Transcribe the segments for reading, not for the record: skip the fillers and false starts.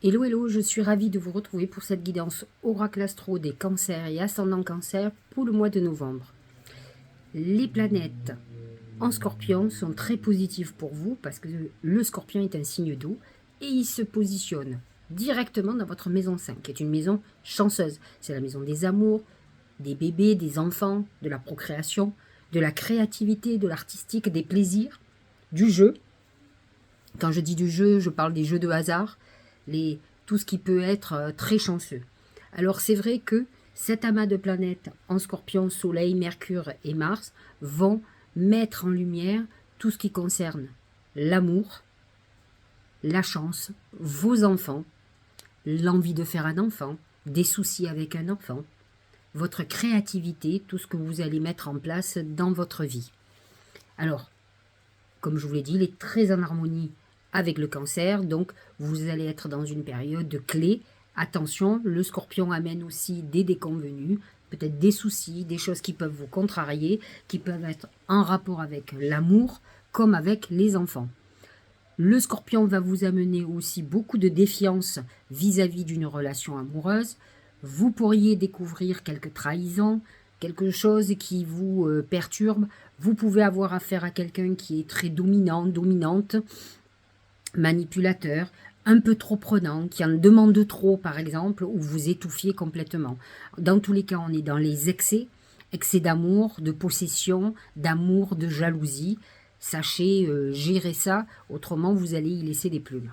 Hello, hello, je suis ravie de vous retrouver pour cette guidance Oracle Astro des cancers et ascendant cancer pour le mois de novembre. Les planètes en scorpion sont très positives pour vous parce que le scorpion est un signe d'eau et il se positionne directement dans votre maison 5, qui est une maison chanceuse. C'est la maison des amours, des bébés, des enfants, de la procréation, de la créativité, de l'artistique, des plaisirs, du jeu. Quand je dis du jeu, je parle des jeux de hasard, tout ce qui peut être très chanceux. Alors c'est vrai que cet amas de planètes en scorpion, Soleil, Mercure et Mars vont mettre en lumière tout ce qui concerne l'amour, la chance, vos enfants, l'envie de faire un enfant, des soucis avec un enfant, votre créativité, tout ce que vous allez mettre en place dans votre vie. Alors, comme je vous l'ai dit, il est très en harmonie avec le cancer, donc vous allez être dans une période clé. Attention, le scorpion amène aussi des déconvenus, peut-être des soucis, des choses qui peuvent vous contrarier, qui peuvent être en rapport avec l'amour, comme avec les enfants. Le scorpion va vous amener aussi beaucoup de défiance vis-à-vis d'une relation amoureuse. Vous pourriez découvrir quelques trahisons, quelque chose qui vous perturbe. Vous pouvez avoir affaire à quelqu'un qui est très dominant, dominante, manipulateur, un peu trop prenant, qui en demande trop par exemple, ou vous étouffiez complètement. Dans tous les cas, on est dans les excès, excès d'amour, de possession, d'amour, de jalousie. Sachez gérer ça, autrement vous allez y laisser des plumes.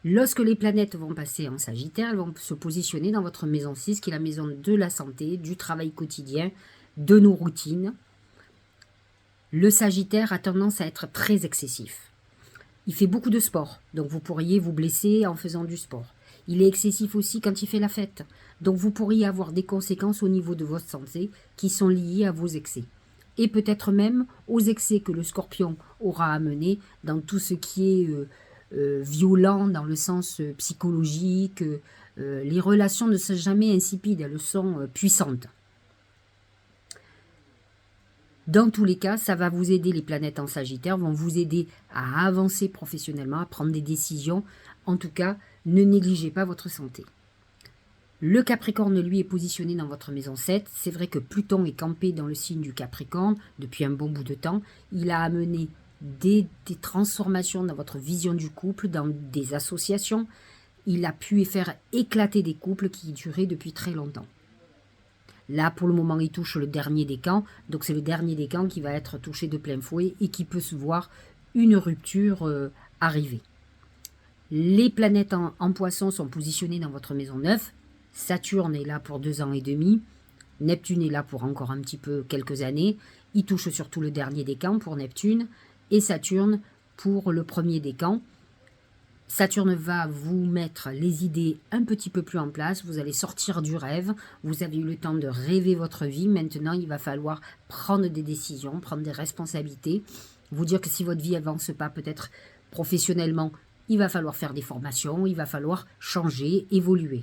Lorsque les planètes vont passer en Sagittaire, elles vont se positionner dans votre maison 6, qui est la maison de la santé, du travail quotidien, de nos routines. Le Sagittaire a tendance à être très excessif. Il fait beaucoup de sport, donc vous pourriez vous blesser en faisant du sport. Il est excessif aussi quand il fait la fête, donc vous pourriez avoir des conséquences au niveau de votre santé qui sont liées à vos excès. Et peut-être même aux excès que le scorpion aura amené dans tout ce qui est violent dans le sens psychologique. Les relations ne sont jamais insipides, elles sont puissantes. Dans tous les cas, ça va vous aider, les planètes en Sagittaire vont vous aider à avancer professionnellement, à prendre des décisions. En tout cas, ne négligez pas votre santé. Le Capricorne, lui, est positionné dans votre maison 7. C'est vrai que Pluton est campé dans le signe du Capricorne depuis un bon bout de temps. Il a amené des transformations dans votre vision du couple, dans des associations. Il a pu faire éclater des couples qui duraient depuis très longtemps. Là, pour le moment, il touche le dernier décan. Donc, c'est le dernier décan qui va être touché de plein fouet et qui peut se voir une rupture arriver. Les planètes en poisson sont positionnées dans votre maison 9. Saturne est là pour 2 ans et demi. Neptune est là pour encore un petit peu, quelques années. Il touche surtout le dernier décan pour Neptune. Et Saturne pour le premier décan. Saturne va vous mettre les idées un petit peu plus en place. Vous allez sortir du rêve. Vous avez eu le temps de rêver votre vie. Maintenant, il va falloir prendre des décisions, prendre des responsabilités. Vous dire que si votre vie avance pas, peut-être professionnellement, il va falloir faire des formations. Il va falloir changer, évoluer.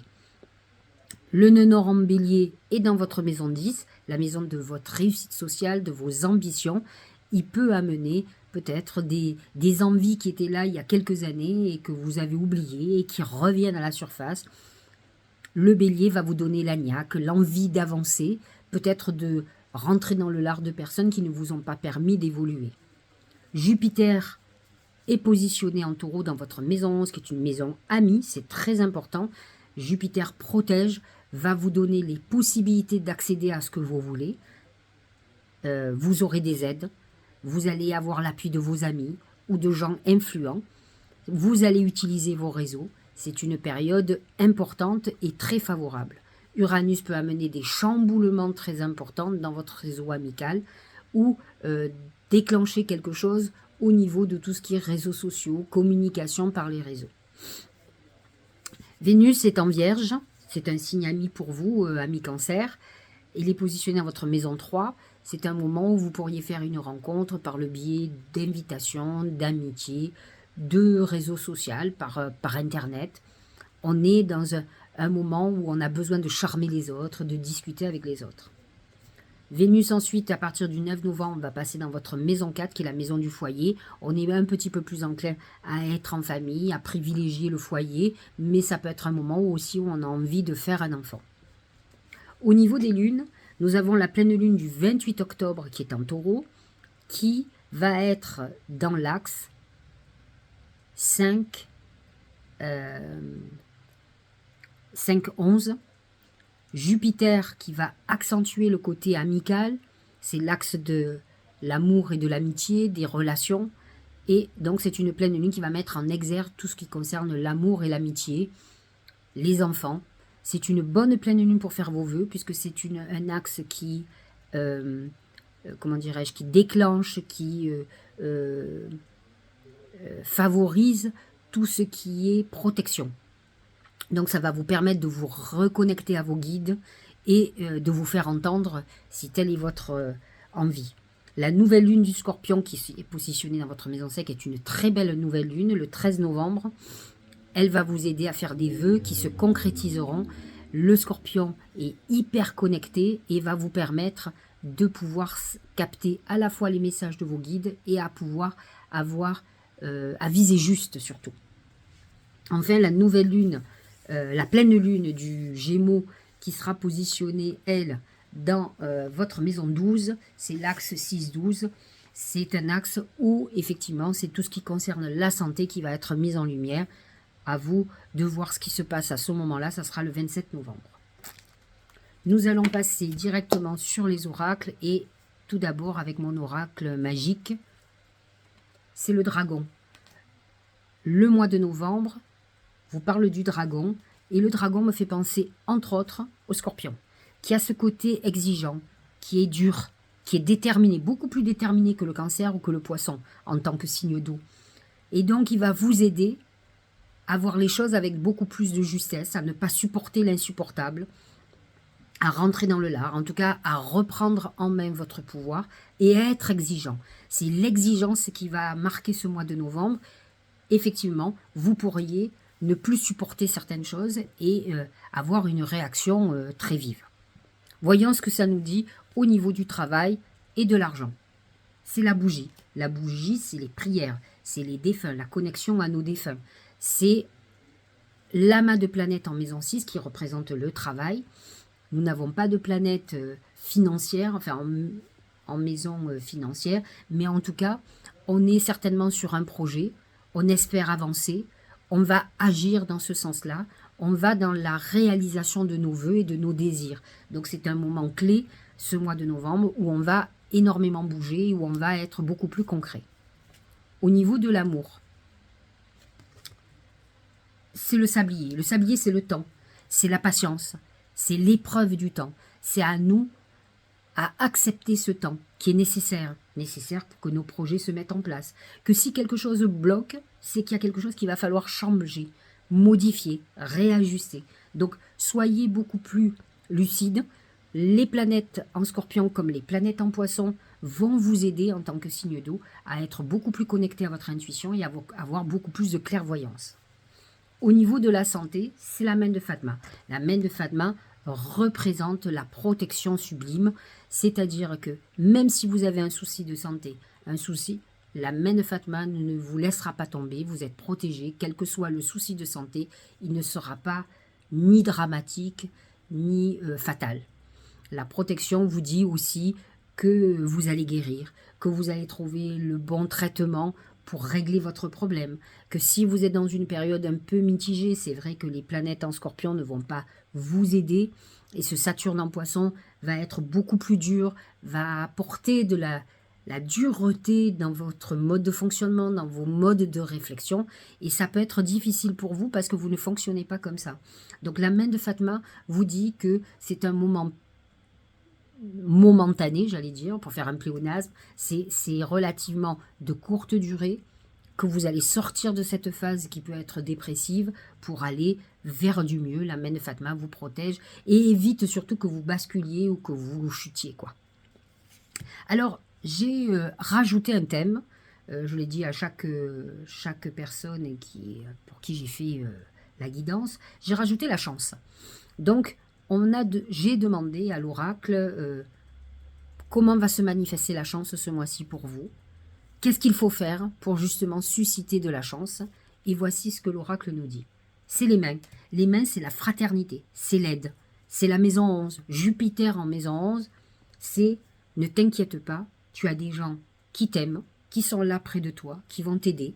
Le nœud nord en bélier est dans votre maison 10, la maison de votre réussite sociale, de vos ambitions. Il peut amener peut-être des envies qui étaient là il y a quelques années et que vous avez oubliées et qui reviennent à la surface. Le bélier va vous donner la niaque, l'envie d'avancer, peut-être de rentrer dans le lard de personnes qui ne vous ont pas permis d'évoluer. Jupiter est positionné en taureau dans votre maison 11, qui est une maison amie, c'est très important. Jupiter protège, va vous donner les possibilités d'accéder à ce que vous voulez. Vous aurez des aides. Vous allez avoir l'appui de vos amis ou de gens influents. Vous allez utiliser vos réseaux. C'est une période importante et très favorable. Uranus peut amener des chamboulements très importants dans votre réseau amical ou déclencher quelque chose au niveau de tout ce qui est réseaux sociaux, communication par les réseaux. Vénus est en Vierge, c'est un signe ami pour vous, ami Cancer. Il est positionné dans votre maison 3. C'est un moment où vous pourriez faire une rencontre par le biais d'invitations, d'amitié, de réseaux sociaux, par Internet. On est dans un moment où on a besoin de charmer les autres, de discuter avec les autres. Vénus ensuite, à partir du 9 novembre, va passer dans votre maison 4, qui est la maison du foyer. On est un petit peu plus enclin à être en famille, à privilégier le foyer, mais ça peut être un moment où aussi où on a envie de faire un enfant. Au niveau des lunes, nous avons la pleine lune du 28 octobre qui est en taureau, qui va être dans l'axe 5, 5-11. Jupiter qui va accentuer le côté amical, c'est l'axe de l'amour et de l'amitié, des relations. Et donc c'est une pleine lune qui va mettre en exergue tout ce qui concerne l'amour et l'amitié, les enfants. C'est une bonne pleine lune pour faire vos vœux, puisque c'est un axe qui, comment dirais-je, qui déclenche, qui favorise tout ce qui est protection. Donc ça va vous permettre de vous reconnecter à vos guides et de vous faire entendre si telle est votre envie. La nouvelle lune du Scorpion qui est positionnée dans votre maison 5 est une très belle nouvelle lune, le 13 novembre. Elle va vous aider à faire des vœux qui se concrétiseront. Le Scorpion est hyper connecté et va vous permettre de pouvoir capter à la fois les messages de vos guides et à pouvoir avoir, à viser juste surtout. Enfin, la nouvelle lune, la pleine lune du Gémeaux qui sera positionnée, elle, dans votre maison 12, c'est l'axe 6-12. C'est un axe où, effectivement, c'est tout ce qui concerne la santé qui va être mis en lumière. À vous de voir ce qui se passe à ce moment-là, ça sera le 27 novembre. Nous allons passer directement sur les oracles et tout d'abord avec mon oracle magique, c'est le dragon. Le mois de novembre vous parle du dragon et le dragon me fait penser entre autres au Scorpion qui a ce côté exigeant, qui est dur, qui est déterminé, beaucoup plus déterminé que le Cancer ou que le Poisson en tant que signe d'eau. Et donc il va vous aider à voir les choses avec beaucoup plus de justesse, à ne pas supporter l'insupportable, à rentrer dans le lard, en tout cas à reprendre en main votre pouvoir et à être exigeant. C'est l'exigence qui va marquer ce mois de novembre. Effectivement, vous pourriez ne plus supporter certaines choses et avoir une réaction très vive. Voyons ce que ça nous dit au niveau du travail et de l'argent. C'est la bougie. La bougie, c'est les prières, c'est les défunts, la connexion à nos défunts. C'est l'amas de planètes en maison 6 qui représente le travail. Nous n'avons pas de planète financière, enfin en maison financière, mais en tout cas, on est certainement sur un projet, on espère avancer, on va agir dans ce sens-là, on va dans la réalisation de nos vœux et de nos désirs. Donc c'est un moment clé, ce mois de novembre, où on va énormément bouger, où on va être beaucoup plus concret. Au niveau de l'amour, c'est le sablier. Le sablier, c'est le temps, c'est la patience, c'est l'épreuve du temps. C'est à nous à accepter ce temps qui est nécessaire pour que nos projets se mettent en place. Que si quelque chose bloque, c'est qu'il y a quelque chose qu'il va falloir changer, modifier, réajuster. Donc, soyez beaucoup plus lucides. Les planètes en Scorpion comme les planètes en Poisson vont vous aider en tant que signe d'eau à être beaucoup plus connectés à votre intuition et à avoir beaucoup plus de clairvoyance. Au niveau de la santé, c'est la main de Fatma. La main de Fatma représente la protection sublime, c'est-à-dire que même si vous avez un souci de santé, un souci, la main de Fatma ne vous laissera pas tomber, vous êtes protégé, quel que soit le souci de santé, il ne sera pas ni dramatique, ni fatal. La protection vous dit aussi que vous allez guérir, que vous allez trouver le bon traitement pour régler votre problème, que si vous êtes dans une période un peu mitigée, c'est vrai que les planètes en Scorpion ne vont pas vous aider, et ce Saturne en Poisson va être beaucoup plus dur, va apporter de la dureté dans votre mode de fonctionnement, dans vos modes de réflexion, et ça peut être difficile pour vous parce que vous ne fonctionnez pas comme ça. Donc la main de Fatma vous dit que c'est un moment momentané, j'allais dire, pour faire un pléonasme, c'est relativement de courte durée, que vous allez sortir de cette phase qui peut être dépressive pour aller vers du mieux. La main de Fatma vous protège et évite surtout que vous basculiez ou que vous chutiez, quoi. Alors, j'ai rajouté un thème, je l'ai dit à chaque personne pour qui j'ai fait la guidance, j'ai rajouté la chance. Donc, j'ai demandé à l'oracle comment va se manifester la chance ce mois-ci pour vous, qu'est-ce qu'il faut faire pour justement susciter de la chance, et voici ce que l'oracle nous dit. C'est les mains. Les mains, c'est la fraternité, c'est l'aide, c'est la maison 11. Jupiter en maison 11, c'est ne t'inquiète pas, tu as des gens qui t'aiment, qui sont là près de toi, qui vont t'aider.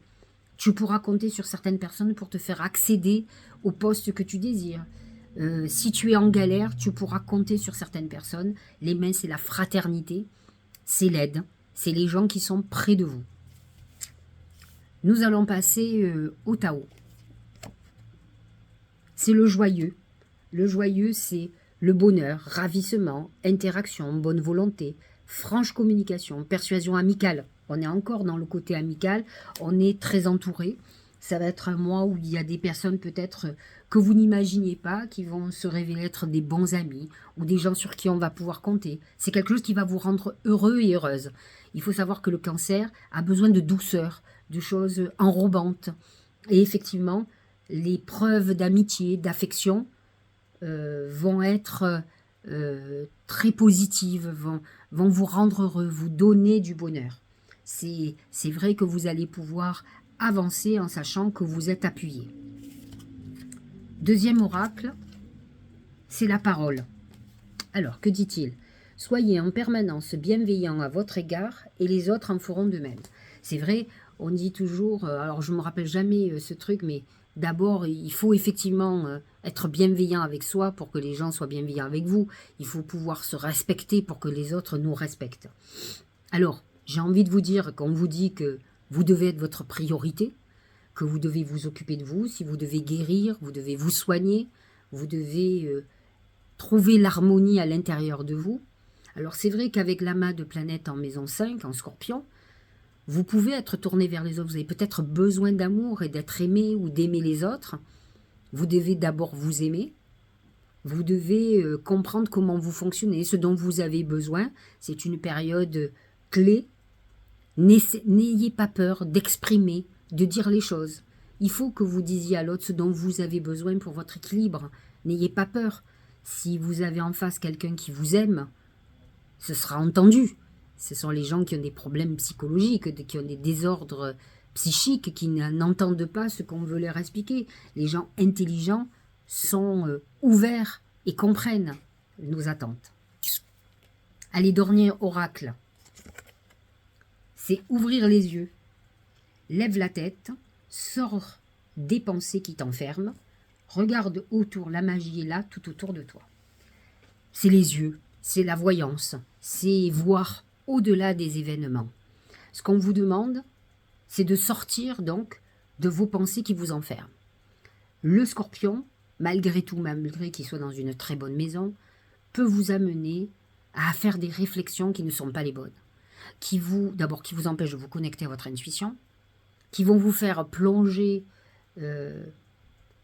Tu pourras compter sur certaines personnes pour te faire accéder au poste que tu désires. Si tu es en galère, tu pourras compter sur certaines personnes. Les mains, c'est la fraternité, c'est l'aide, c'est les gens qui sont près de vous. Nous allons passer au Tao. C'est le joyeux. Le joyeux, c'est le bonheur, ravissement, interaction, bonne volonté, franche communication, persuasion amicale. On est encore dans le côté amical, on est très entouré. Ça va être un mois où il y a des personnes peut-être que vous n'imaginiez pas, qui vont se révéler être des bons amis ou des gens sur qui on va pouvoir compter. C'est quelque chose qui va vous rendre heureux et heureuse. Il faut savoir que le cancer a besoin de douceur, de choses enrobantes. Et effectivement, les preuves d'amitié, d'affection vont être très positives, vont vous rendre heureux, vous donner du bonheur. C'est vrai que vous allez pouvoir avancer en sachant que vous êtes appuyé. Deuxième oracle, c'est la parole. Alors, que dit-il? Soyez en permanence bienveillant à votre égard et les autres en feront de même. C'est vrai, on dit toujours, alors je ne me rappelle jamais ce truc, mais d'abord, il faut effectivement être bienveillant avec soi pour que les gens soient bienveillants avec vous. Il faut pouvoir se respecter pour que les autres nous respectent. Alors, j'ai envie de vous dire, quand on vous dit que vous devez être votre priorité, que vous devez vous occuper de vous, si vous devez guérir, vous devez vous soigner, vous devez trouver l'harmonie à l'intérieur de vous. Alors c'est vrai qu'avec l'amas de planètes en maison 5, en Scorpion, vous pouvez être tourné vers les autres. Vous avez peut-être besoin d'amour et d'être aimé ou d'aimer les autres. Vous devez d'abord vous aimer. Vous devez comprendre comment vous fonctionnez, ce dont vous avez besoin. C'est une période clé. N'ayez pas peur d'exprimer, de dire les choses. Il faut que vous disiez à l'autre ce dont vous avez besoin pour votre équilibre. N'ayez pas peur. Si vous avez en face quelqu'un qui vous aime, ce sera entendu. Ce sont les gens qui ont des problèmes psychologiques, qui ont des désordres psychiques, qui n'entendent pas ce qu'on veut leur expliquer. Les gens intelligents sont ouverts et comprennent nos attentes. Allez, dernier oracle. C'est ouvrir les yeux. Lève la tête, sors des pensées qui t'enferment, regarde autour, la magie est là, tout autour de toi. C'est les yeux, c'est la voyance, c'est voir au-delà des événements. Ce qu'on vous demande, c'est de sortir donc de vos pensées qui vous enferment. Le Scorpion, malgré tout, malgré qu'il soit dans une très bonne maison, peut vous amener à faire des réflexions qui ne sont pas les bonnes. D'abord, qui vous empêchent de vous connecter à votre intuition, qui vont vous faire plonger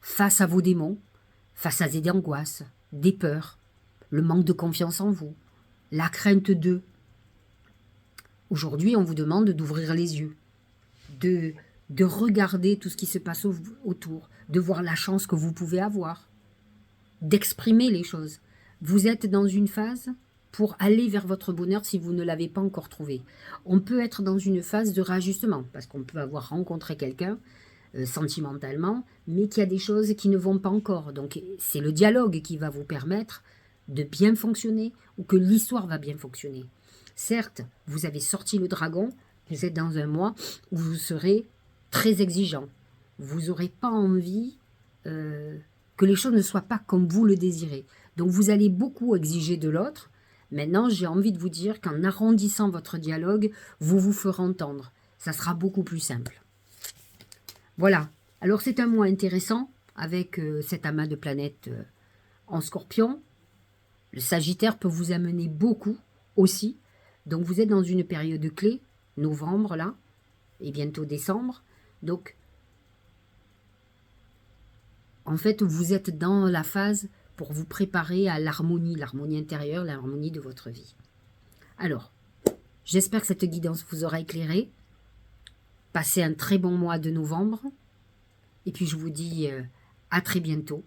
face à vos démons, face à des angoisses, des peurs, le manque de confiance en vous, la crainte d'eux. Aujourd'hui, on vous demande d'ouvrir les yeux, de regarder tout ce qui se passe autour, de voir la chance que vous pouvez avoir, d'exprimer les choses. Vous êtes dans une phase pour aller vers votre bonheur si vous ne l'avez pas encore trouvé. On peut être dans une phase de réajustement, parce qu'on peut avoir rencontré quelqu'un sentimentalement, mais qu'il y a des choses qui ne vont pas encore. Donc c'est le dialogue qui va vous permettre de bien fonctionner ou que l'histoire va bien fonctionner. Certes, vous avez sorti le dragon, vous êtes dans un mois où vous serez très exigeant. Vous n'aurez pas envie que les choses ne soient pas comme vous le désirez. Donc vous allez beaucoup exiger de l'autre. Maintenant, j'ai envie de vous dire qu'en arrondissant votre dialogue, vous vous ferez entendre. Ça sera beaucoup plus simple. Voilà. Alors c'est un mois intéressant avec cet amas de planètes en Scorpion. Le Sagittaire peut vous amener beaucoup aussi. Donc vous êtes dans une période clé, novembre là, et bientôt décembre. Donc, en fait, vous êtes dans la phase pour vous préparer à l'harmonie intérieure, l'harmonie de votre vie. Alors, j'espère que cette guidance vous aura éclairé. Passez un très bon mois de novembre. Et puis je vous dis à très bientôt